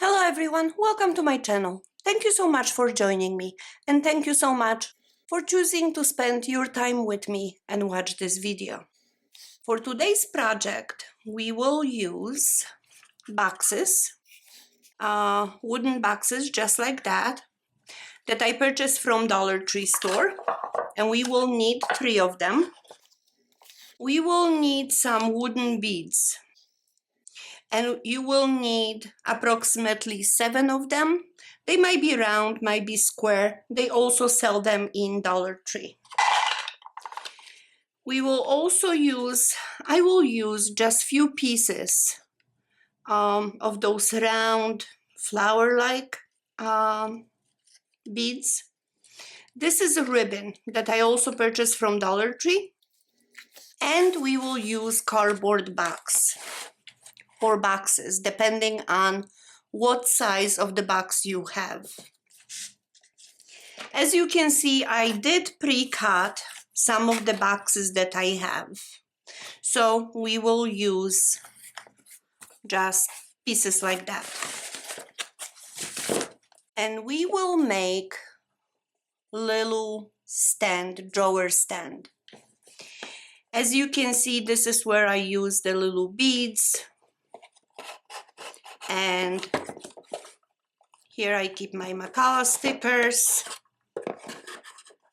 Hello everyone, welcome to my channel. Thank you so much for joining me and thank you so much for choosing to spend your time with me and watch this video. For today's project, we will use boxes, wooden boxes just like that I purchased from Dollar Tree store, and we will need 3 of them. We will need some wooden beads, and you will need approximately 7 of them. They might be round, might be square. They also sell them in Dollar Tree. We will also I will use just few pieces of those round flower-like beads. This is a ribbon that I also purchased from Dollar Tree. And we will use cardboard box or boxes, depending on what size of the box you have. As you can see, I did pre-cut some of the boxes that I have. So we will use just pieces like that. And we will make little stand, drawer stand. As you can see, this is where I use the little beads. And here I keep my MaKala stickers.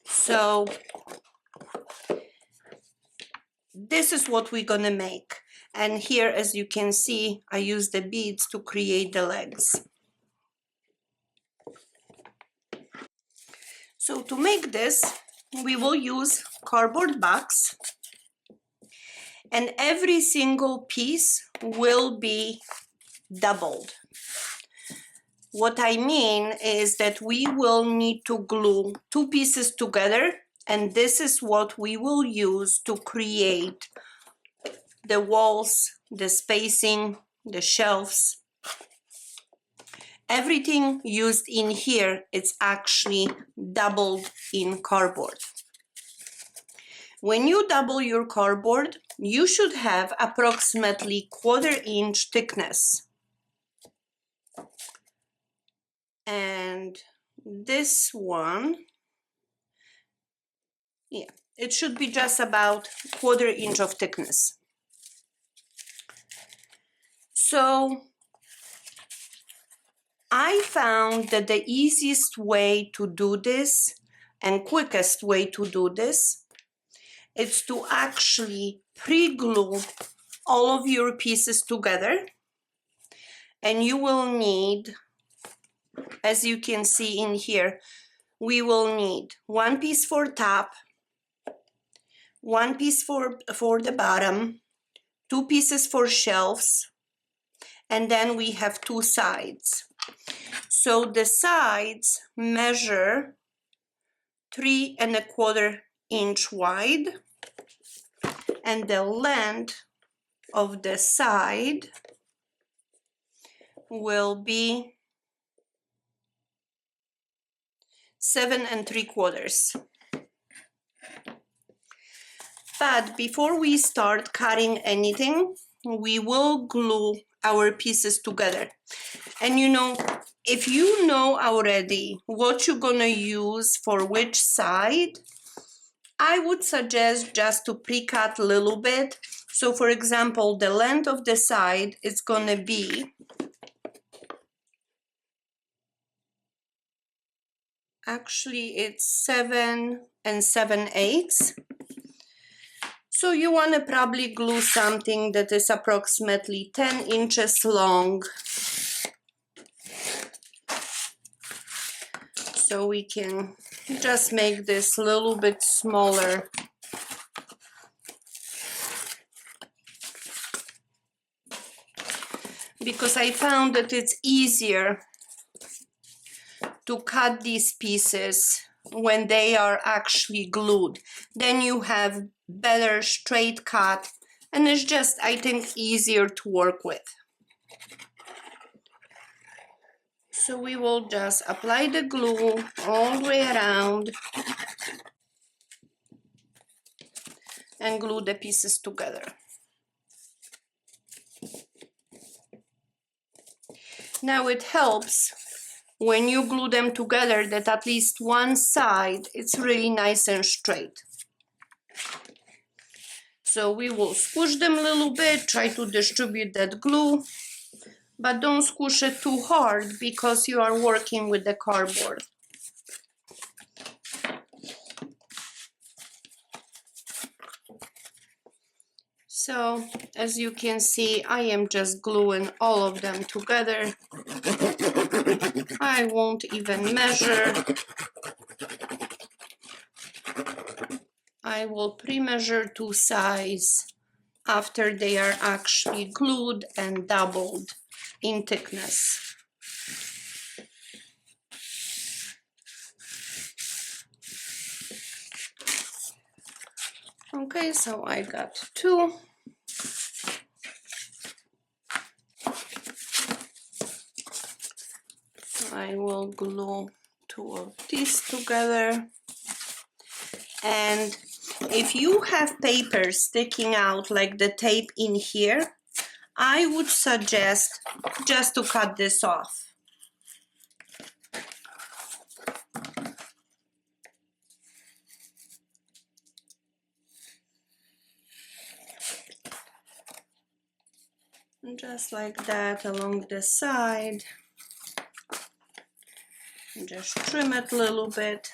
So this is what we're gonna make. And here, as you can see, I use the beads to create the legs. So to make this, we will use cardboard box, and every single piece will be doubled. What I mean is that we will need to glue 2 pieces together, and this is what we will use to create the walls, the spacing, the shelves. Everything used in here is actually doubled in cardboard. When you double your cardboard, you should have approximately 1/4 inch thickness. And this one, yeah, it should be just about 1/4 inch of thickness. So I found that the easiest way to do this and quickest way to do this is to actually pre-glue all of your pieces together. And you will need, as you can see in here, we will need 1 piece for top, 1 piece for the bottom, 2 pieces for shelves, and then we have 2 sides. So the sides measure 3¼ inch wide, and the length of the side will be 7¾ inches. But before we start cutting anything, we will glue our pieces together. And you know, if you know already what you're gonna use for which side, I would suggest just to pre-cut a little bit. So for example, the length of the side is gonna be actually it's 7 7/8. So you want to probably glue something that is approximately 10 inches long. So we can just make this a little bit smaller. Because I found that it's easier to cut these pieces when they are actually glued. Then you have better straight cut, and it's just, I think, easier to work with. So we will just apply the glue all the way around and glue the pieces together. Now it helps when you glue them together that at least one side it's really nice and straight. So we will squish them a little bit, try to distribute that glue, but don't squish it too hard because you are working with the cardboard. So as you can see, I am just gluing all of them together. I won't even measure. I will pre-measure to size after they are actually glued and doubled in thickness. Okay, so I got 2. I will glue 2 of these together. And if you have paper sticking out like the tape in here, I would suggest just to cut this off. Just like that along the side. Just trim it a little bit,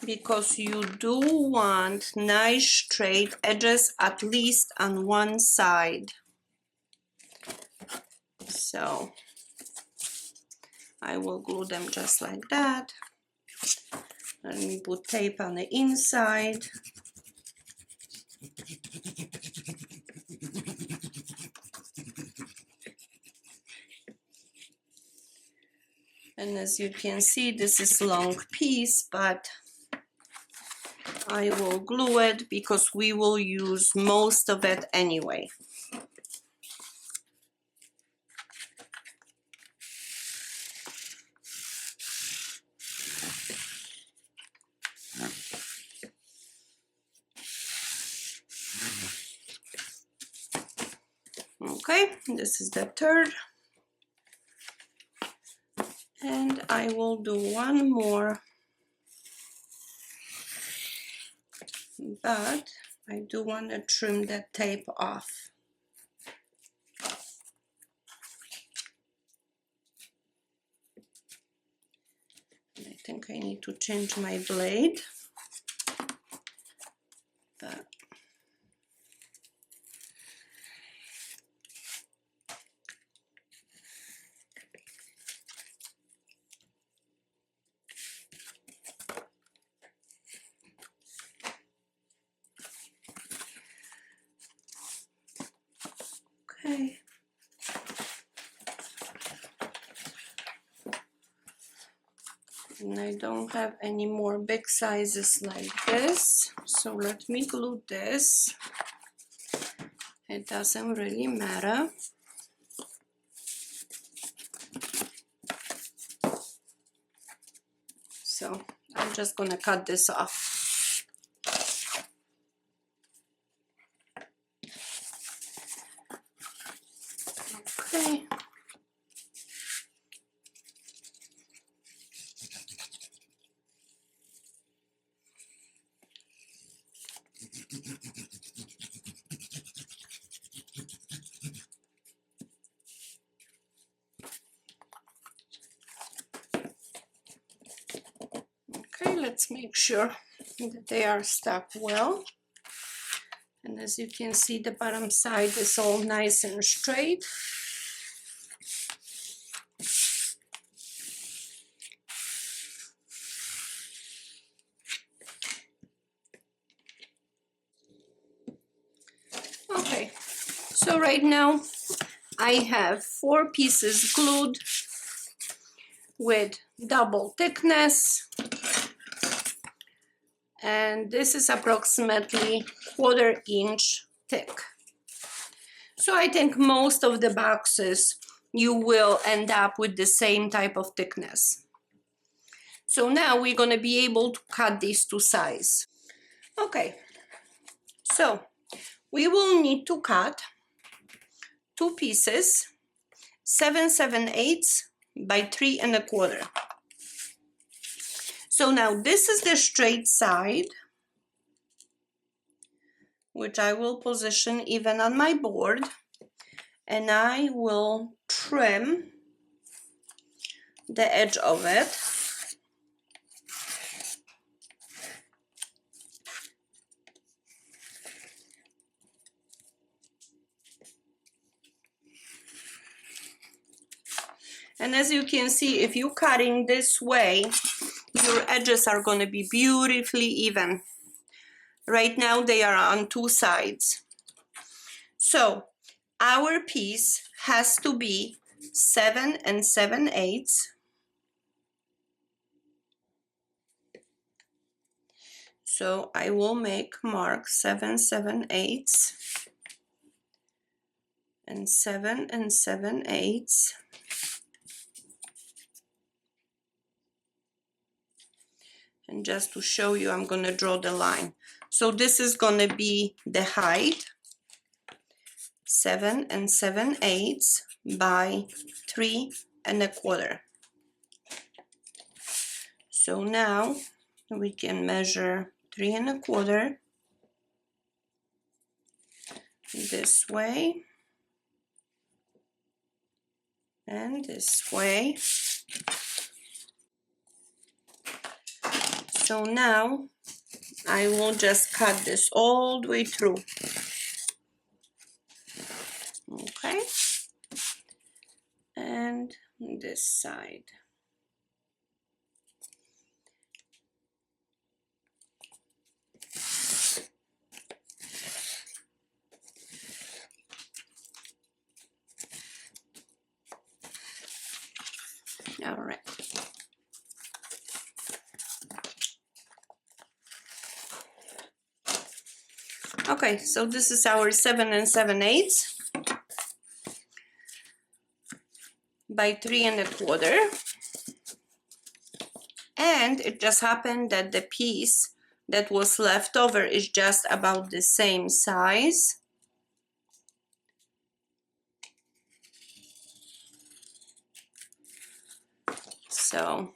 because you do want nice straight edges at least on one side. So I will glue them just like that. Let me put tape on the inside. And as you can see, this is a long piece, but I will glue it because we will use most of it anyway. Okay, this is the third. And I will do one more, but I do want to trim that tape off. I think I need to change my blade. But okay. And I don't have any more big sizes like this, so let me glue this. It doesn't really matter. So I'm just gonna cut this off. Okay. Okay, let's make sure that they are stuck well. And as you can see, the bottom side is all nice and straight. Okay, so right now I have 4 pieces glued with double thickness, and this is approximately 1/4 inch thick. So I think most of the boxes you will end up with the same type of thickness. So now we're going to be able to cut these to size. Okay, so we will need to cut 2 pieces 7/7/8 by 3 1/4. So now this is the straight side, which I will position even on my board, and I will trim the edge of it. And as you can see, if you're cutting this way, your edges are going to be beautifully even. Right now they are on two sides. So our piece has to be 7 7/8. So I will make mark 7 7/8 and 7 7/8. And just to show you, I'm going to draw the line. So this is going to be the height, 7 7/8 by 3 1/4. So now we can measure 3 1/4 this way and this way. So now I will just cut this all the way through. Okay, and this side. All right. Okay, so this is our 7 7/8 by 3 1/4. And it just happened that the piece that was left over is just about the same size. So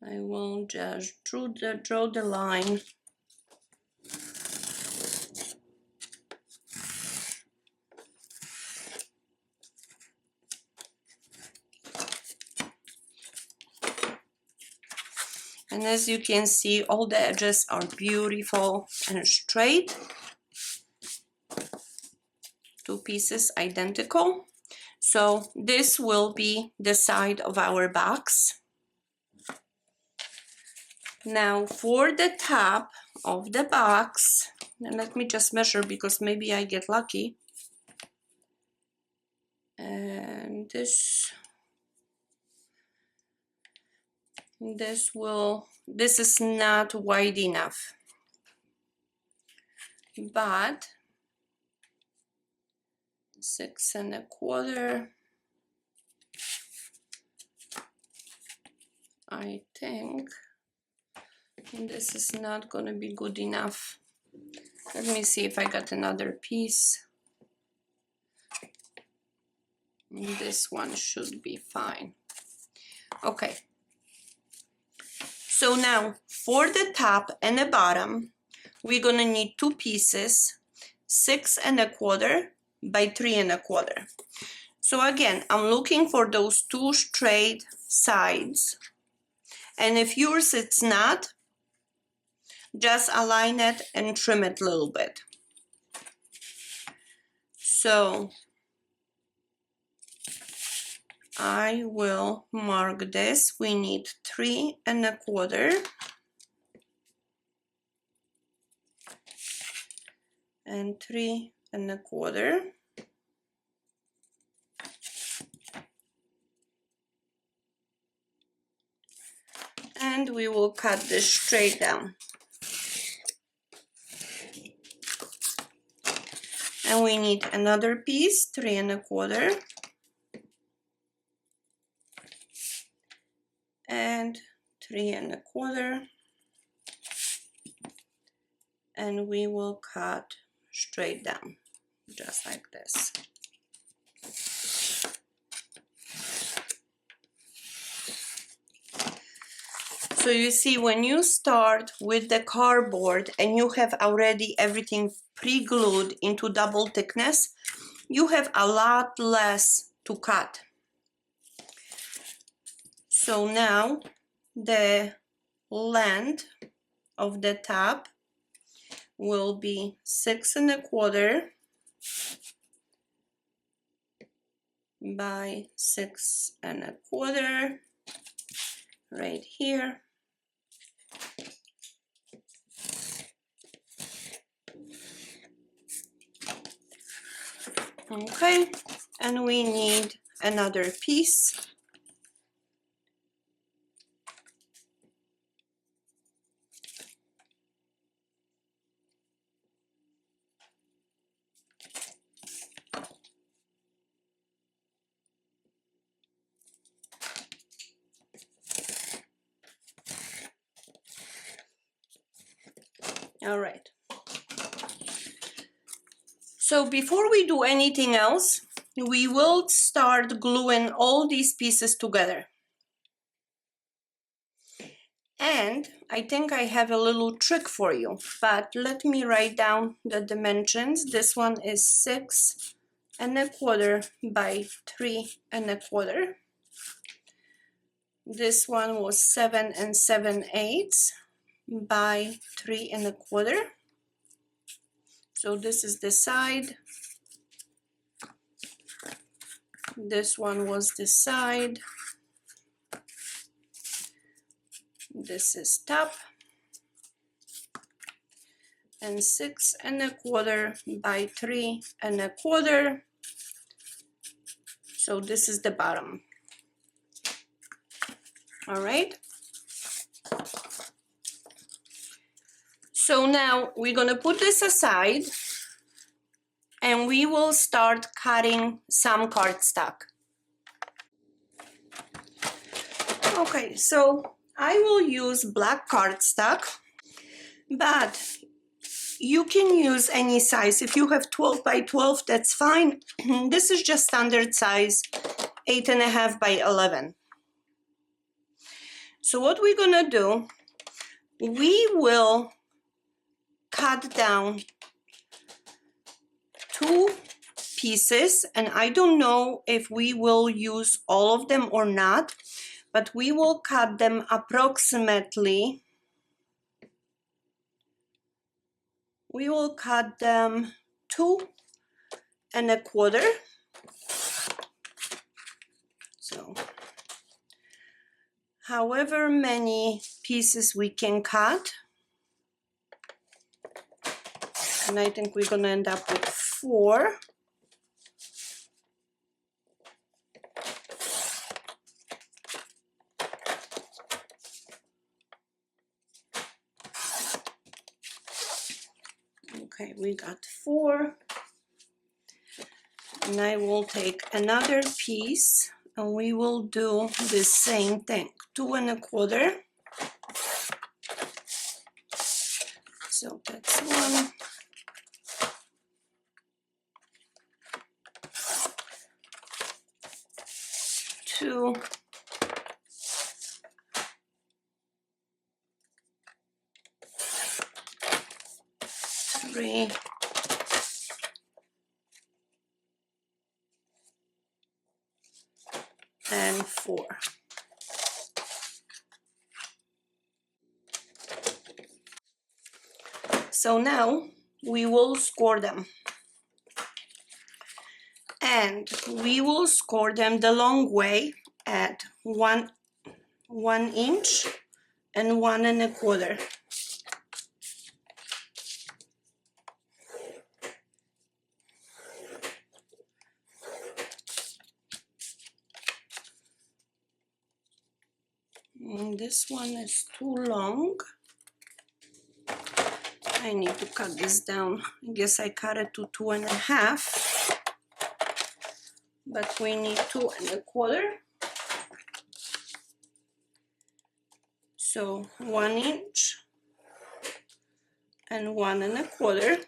I will just draw the line. And as you can see, all the edges are beautiful and straight. Two pieces identical. So this will be the side of our box. Now for the top of the box, and let me just measure because maybe I get lucky. And this is not wide enough, but 6 1/4, I think this is not gonna be good enough. Let me see if I got another piece. This one should be fine. Okay, so now for the top and the bottom, we're gonna need two pieces, 6 1/4 by 3 1/4. So again, I'm looking for those two straight sides, and if yours it's not, just align it and trim it a little bit. So I will mark this. We need 3 1/4 and 3 1/4. And we will cut this straight down. And we need another piece, 3 1/4 and 3 1/4, and we will cut straight down, just like this. So you see, when you start with the cardboard and you have already everything pre-glued into double thickness, you have a lot less to cut. So now the length of the top will be 6 1/4 by 6 1/4 right here. Okay, and we need another piece. All right. So before we do anything else, we will start gluing all these pieces together. And I think I have a little trick for you, but let me write down the dimensions. This one is 6 1/4 by 3 1/4. This one was 7 7/8 by 3 1/4. So this is the side. This one was the side. This is top. And 6 1/4 by 3 1/4. So this is the bottom. All right. So now we're gonna put this aside and we will start cutting some cardstock. Okay, so I will use black cardstock, but you can use any size. If you have 12 by 12, that's fine. This is just standard size, 8 1/2 by 11. So what we're gonna do, we will cut down 2 pieces, and I don't know if we will use all of them or not, but we will cut them approximately. We will cut them 2 1/4. So however many pieces we can cut, and I think we're gonna end up with 4. Okay, we got 4. And I will take another piece and we will do the same thing, 2 1/4. So that's 1. 2. 3. And 4. So now we will score them. And we will score them the long way at 1 inch and 1 1/4. And this one is too long. I need to cut this down. I guess I cut it to 2 1/2, but we need 2 1/4. So 1 inch and 1 1/4.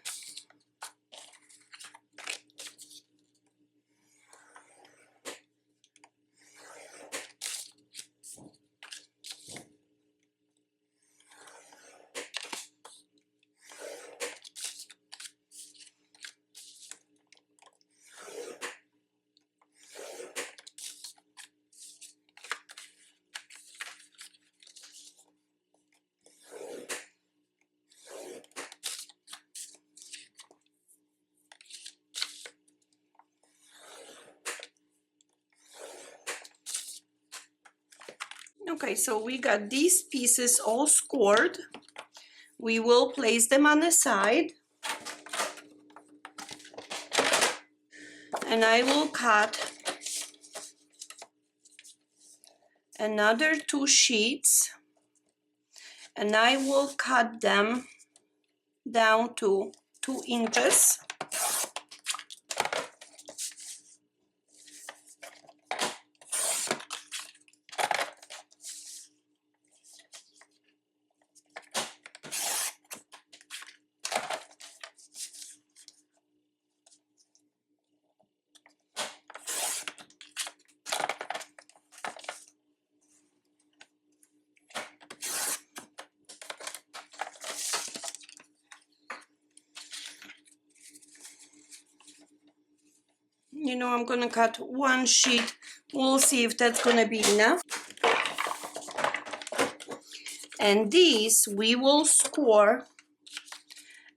Okay, so we got these pieces all scored. We will place them on the side. And I will cut another 2 sheets, and I will cut them down to 2 inches. You know, I'm gonna cut 1 sheet. We'll see if that's gonna be enough. And these we will score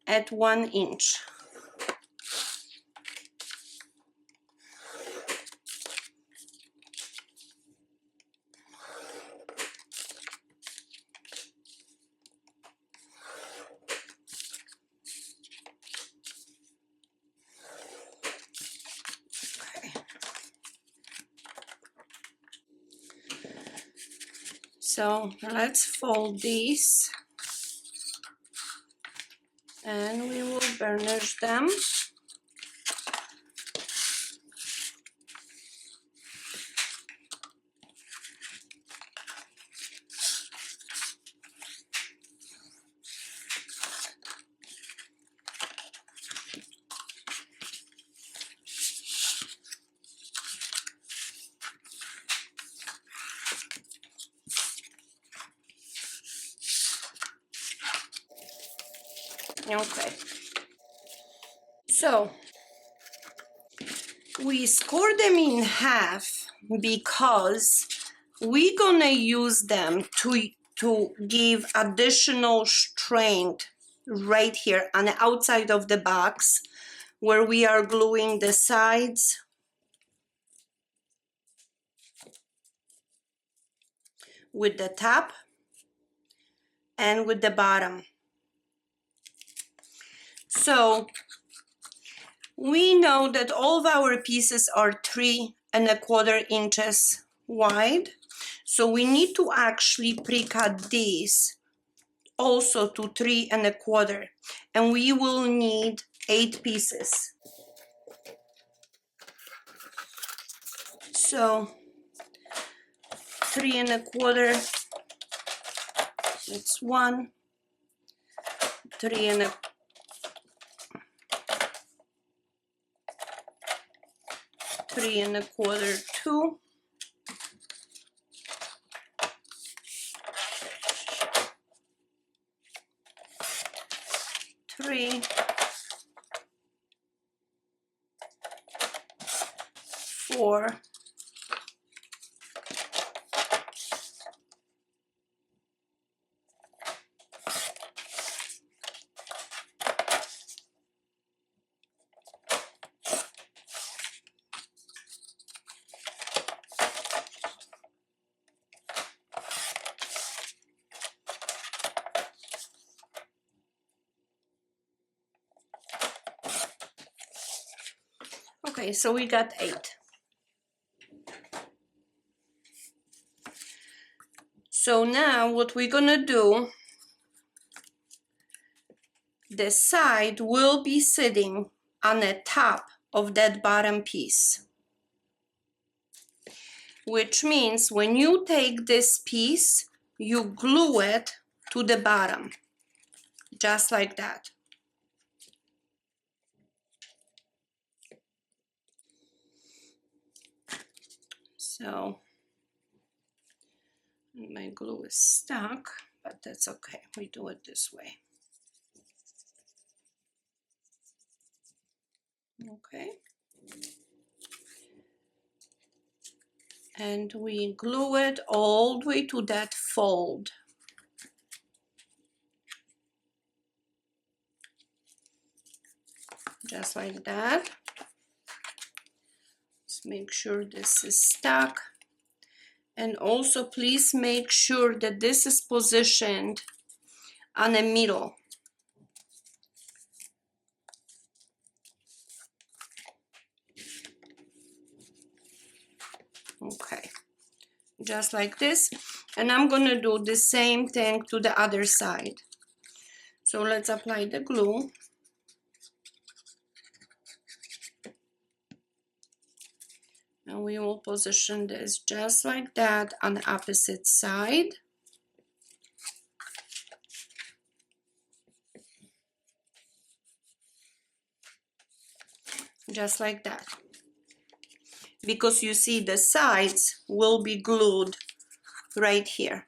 at 1 inch. So let's fold these and we will burnish them. Okay. So we score them in half because we're gonna use them to give additional strength right here on the outside of the box where we are gluing the sides with the top and with the bottom. So we know that all of our pieces are 3¼ inches wide. So we need to actually pre-cut these also to 3¼ and we will need 8 pieces. So 3¼ it's 1, 3¼ 2, 3, 4, okay, so we got 8. So now what we're gonna do, the side will be sitting on the top of that bottom piece, which means when you take this piece, you glue it to the bottom, just like that. So my glue is stuck, but that's okay. We do it this way. Okay. And we glue it all the way to that fold. Just like that. Let's make sure this is stuck. And also please make sure that this is positioned on the middle. Okay, just like this. And I'm gonna do the same thing to the other side. So let's apply the glue. And we will position this just like that on the opposite side. Just like that. Because you see the sides will be glued right here.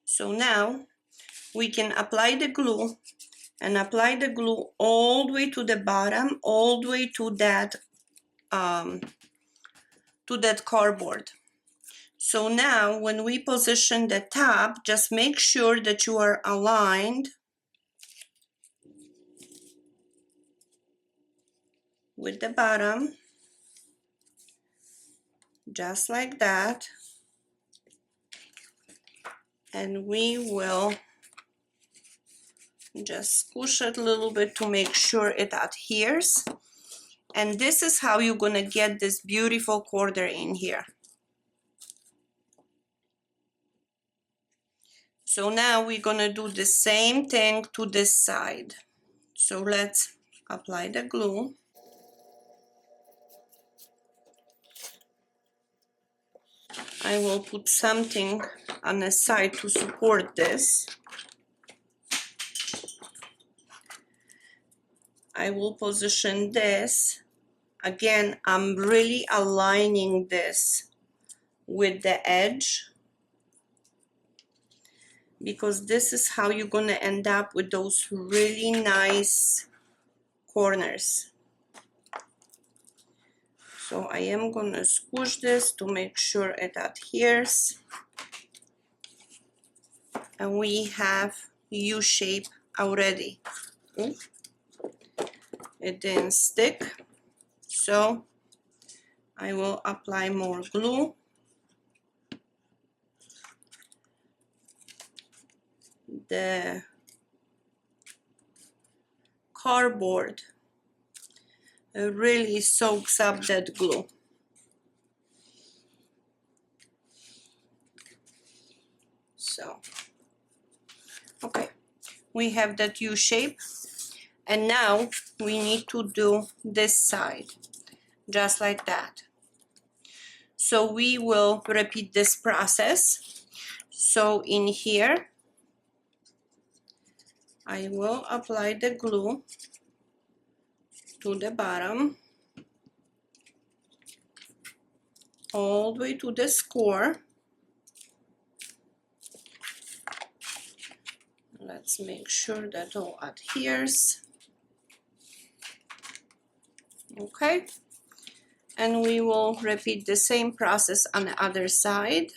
So now we can apply the glue and apply the glue all the way to the bottom, all the way to that cardboard. So now when we position the top, just make sure that you are aligned with the bottom, just like that. And we will just squish it a little bit to make sure it adheres. And this is how you're gonna get this beautiful quarter in here. So now we're gonna do the same thing to this side. So let's apply the glue. I will put something on the side to support this. I will position this. Again, I'm really aligning this with the edge, because this is how you're gonna end up with those really nice corners. So I am gonna squish this to make sure it adheres. And we have U shape already. Ooh, it didn't stick. So I will apply more glue. The cardboard really soaks up that glue. So, okay, we have that U shape. And now we need to do this side, just like that. So we will repeat this process. So in here, I will apply the glue to the bottom, all the way to the score. Let's make sure that all adheres. Okay, and we will repeat the same process on the other side.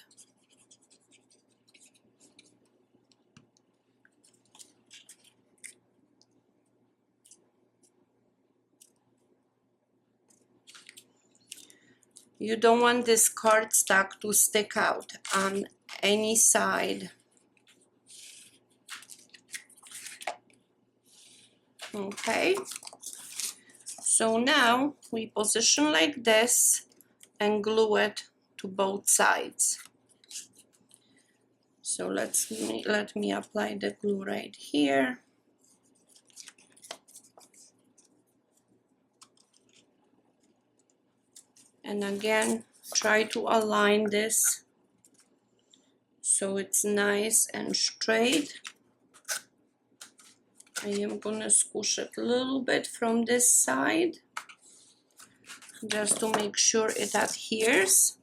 You don't want this cardstock to stick out on any side. Okay, so now we position like this and glue it to both sides. So let me apply the glue right here. And again, try to align this so it's nice and straight. I am gonna squish it a little bit from this side, just to make sure it adheres.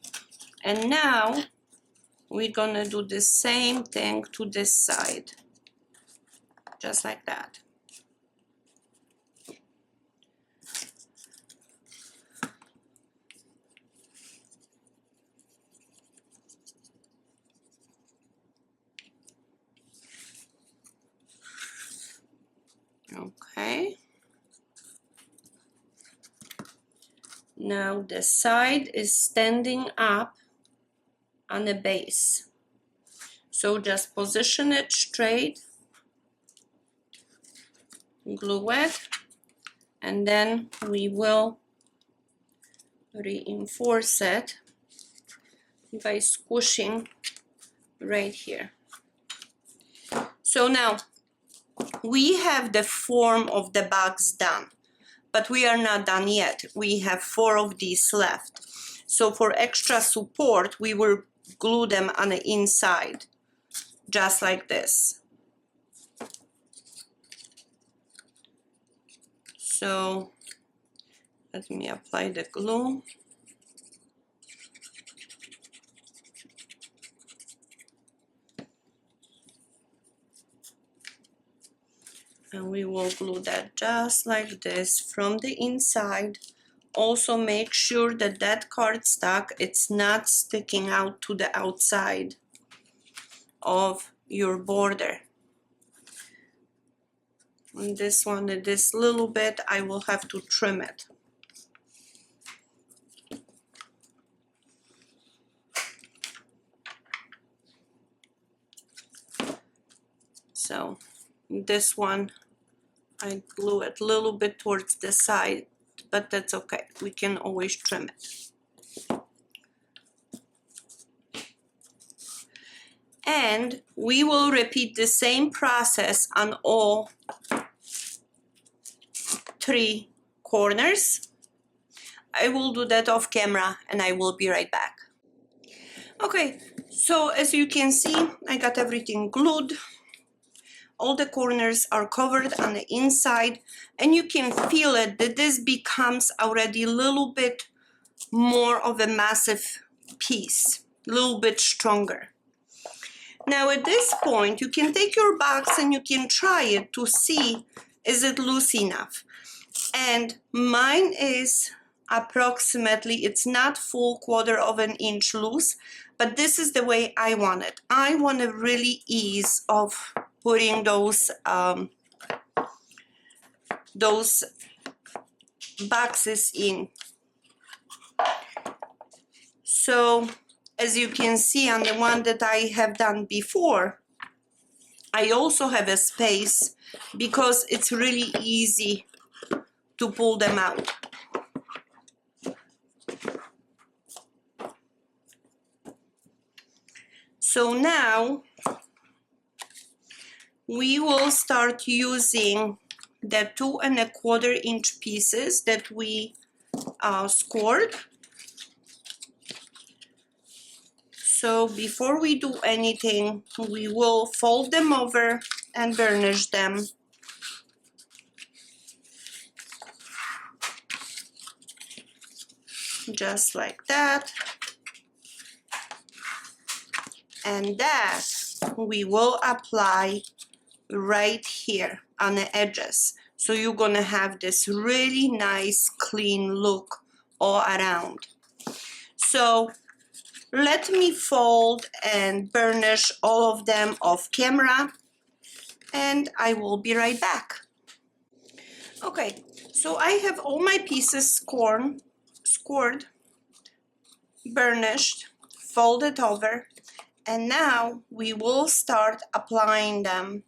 And now we're gonna do the same thing to this side, just like that. Okay. Now the side is standing up on the base. So just position it straight, glue it, and then we will reinforce it by squishing right here. So now we have the form of the box done, but we are not done yet. We have 4 of these left. So for extra support, we will glue them on the inside, just like this. So let me apply the glue. And we will glue that just like this from the inside. Also make sure that that cardstock, it's not sticking out to the outside of your border. And this one, this little bit, I will have to trim it. So this one, I glue it a little bit towards the side, but that's okay. We can always trim it. And we will repeat the same process on all 3 corners. I will do that off camera and I will be right back. Okay, so as you can see, I got everything glued. All the corners are covered on the inside, and you can feel it that this becomes already a little bit more of a massive piece, a little bit stronger. Now at this point, you can take your box and you can try it to see, is it loose enough? And mine is approximately, it's not full 1/4 of an inch loose, but this is the way I want it. I want a really ease of putting those boxes in. So as you can see on the one that I have done before, I also have a space because it's really easy to pull them out. So now we will start using the 2 1/4 inch pieces that we scored. So before we do anything, we will fold them over and burnish them. Just like that. And that we will apply right here on the edges. So you're gonna have this really nice clean look all around. So let me fold and burnish all of them off camera, and I will be right back. Okay, so I have all my pieces scored, burnished, folded over, and now we will start applying them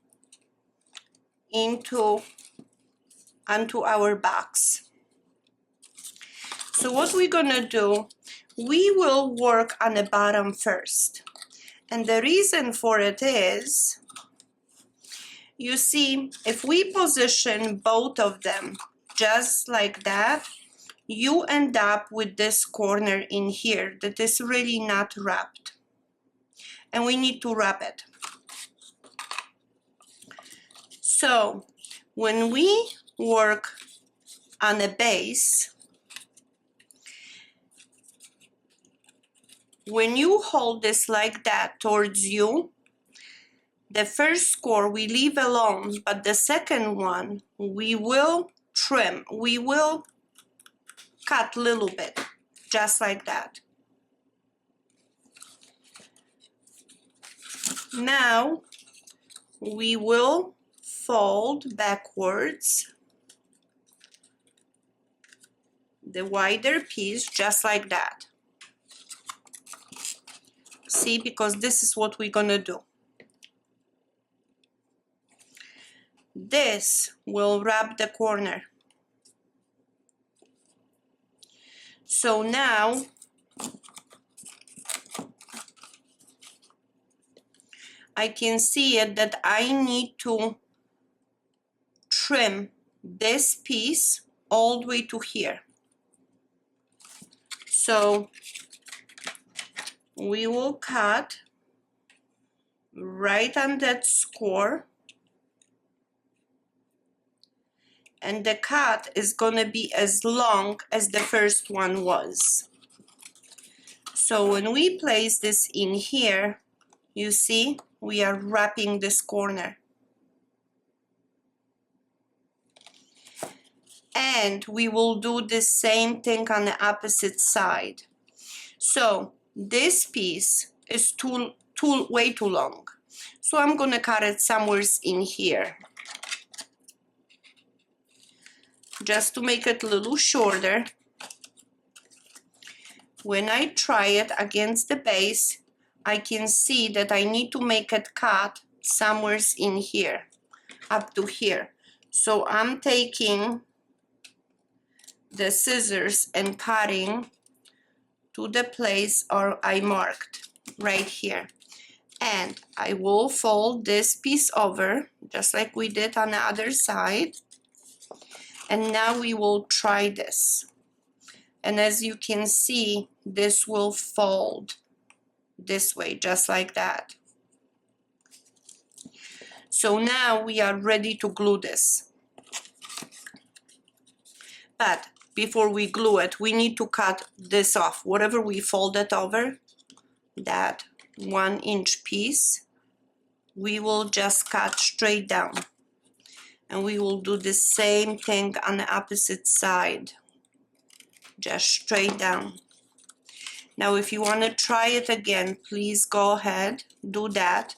onto our box. So what we're gonna do, we will work on the bottom first. And the reason for it is, you see, if we position both of them just like that, you end up with this corner in here that is really not wrapped. And we need to wrap it. So when we work on a base, when you hold this like that towards you, the first score we leave alone, but the second one we will trim, we will cut a little bit, just like that. Now we will fold backwards the wider piece just like that. See, because this is what we're gonna do. This will wrap the corner. So now I can see it that I need to trim this piece all the way to here. So we will cut right on that score, and the cut is gonna be as long as the first one was. So when we place this in here, you see, we are wrapping this corner. And we will do the same thing on the opposite side. So this piece is way too long. So I'm gonna cut it somewhere in here, just to make it a little shorter. When I try it against the base, I can see that I need to make it cut somewhere in here, up to here. So I'm taking the scissors and cutting to the place I marked right here. And I will fold this piece over, just like we did on the other side. And now we will try this. And as you can see, this will fold this way, just like that. So now we are ready to glue this. But before we glue it, we need to cut this off. Whatever we folded over, that 1 inch piece, we will just cut straight down. And we will do the same thing on the opposite side, just straight down. Now if you want to try it again, please go ahead, do that.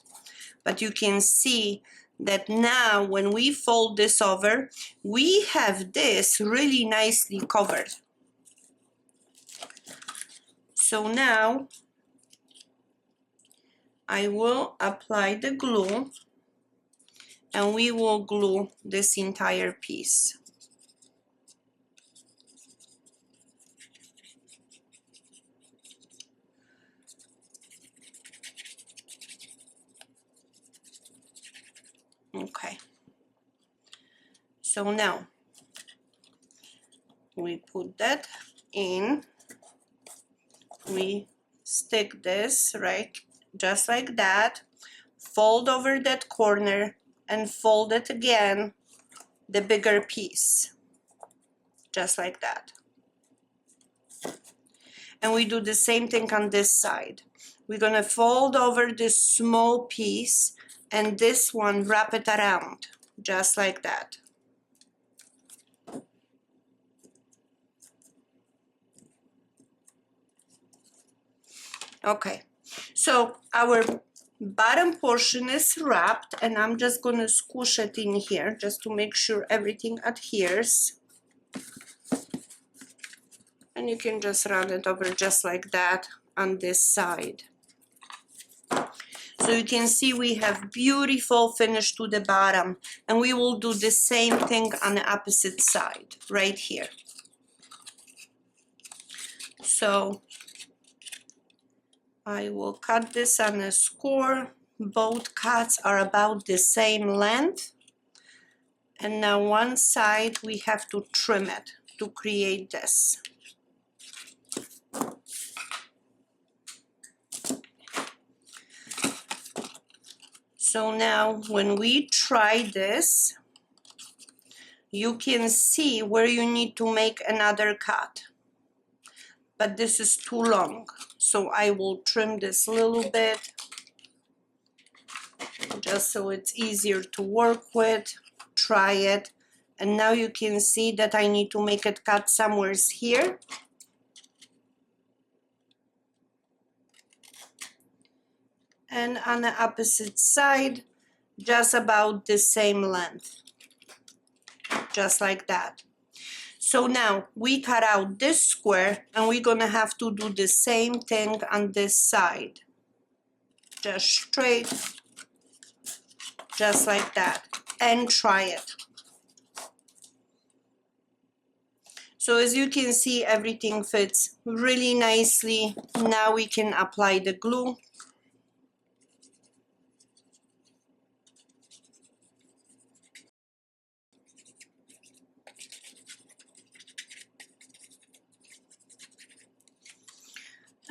But you can see that now when we fold this over, we have this really nicely covered. So now I will apply the glue, and we will glue this entire piece. Okay, so now we put that in, we stick this right just like that, fold over that corner and fold it again, the bigger piece, just like that. And we do the same thing on this side. We're gonna fold over this small piece, and this one wrap it around, just like that. Okay, so our bottom portion is wrapped, and I'm just gonna squish it in here just to make sure everything adheres. And you can just run it over just like that on this side. So you can see we have beautiful finish to the bottom, and we will do the same thing on the opposite side right here. So I will cut this on a score. Both cuts are about the same length. And now one side we have to trim it to create this. So now when we try this, you can see where you need to make another cut. But this is too long, so I will trim this a little bit, just so it's easier to work with. Try it, and now you can see that I need to make it cut somewhere here. And on the opposite side, just about the same length, just like that. So now we cut out this square and we're gonna have to do the same thing on this side. Just straight, just like that, and try it. So as you can see, everything fits really nicely. Now we can apply the glue.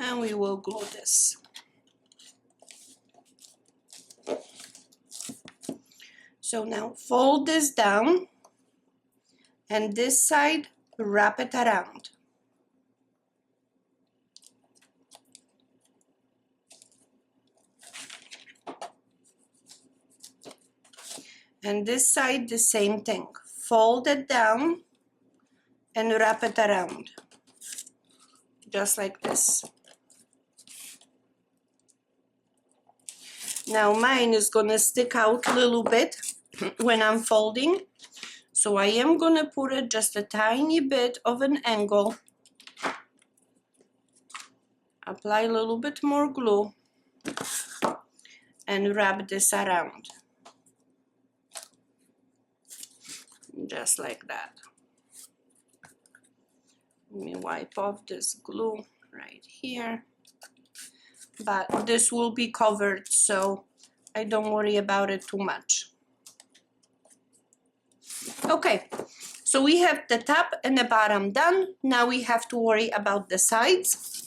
And we will glue this. So now fold this down, and this side, wrap it around. And this side, the same thing. Fold it down and wrap it around, just like this. Now mine is gonna stick out a little bit when I'm folding, so I am gonna put it just a tiny bit of an angle. Apply a little bit more glue and wrap this around, just like that. Let me wipe off this glue right here. But this will be covered, so I don't worry about it too much. Okay, so we have the top and the bottom done. Now we have to worry about the sides.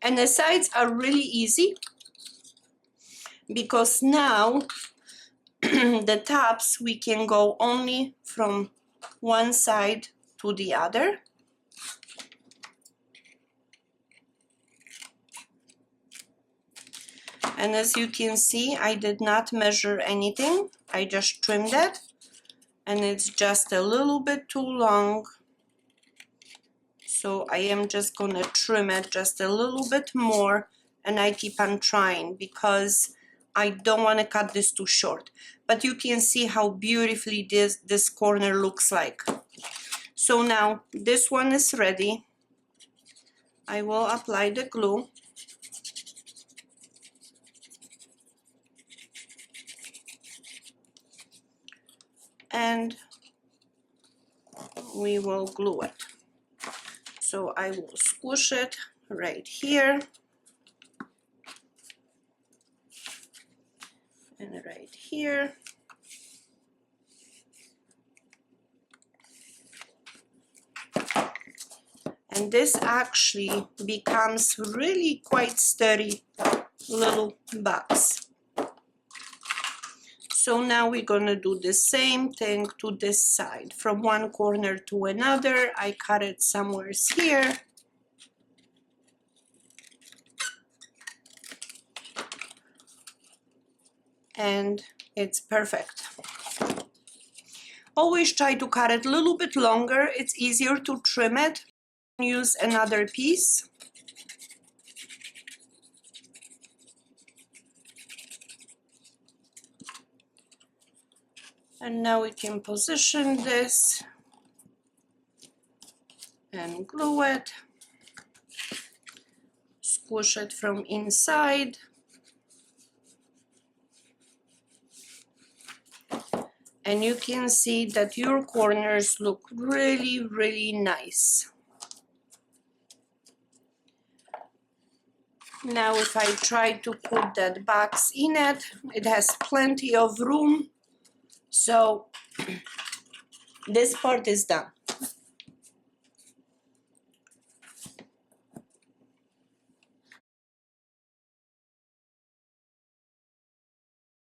And the sides are really easy because now the tops we can go only from one side to the other. And as you can see, I did not measure anything. I just trimmed it, and it's just a little bit too long. So I am just gonna trim it just a little bit more, and I keep on trying because I don't want to cut this too short. But you can see how beautifully this corner looks like. So now this one is ready. I will apply the glue. And we will glue it. So I will squish it right here and right here. And this actually becomes really quite sturdy little box. So now we're gonna do the same thing to this side. From one corner to another, I cut it somewhere here. And it's perfect. Always try to cut it a little bit longer. It's easier to trim it. Use another piece. And now we can position this and glue it, squish it from inside. And you can see that your corners look really, really nice. Now if I try to put that box in it, it has plenty of room. So this part is done.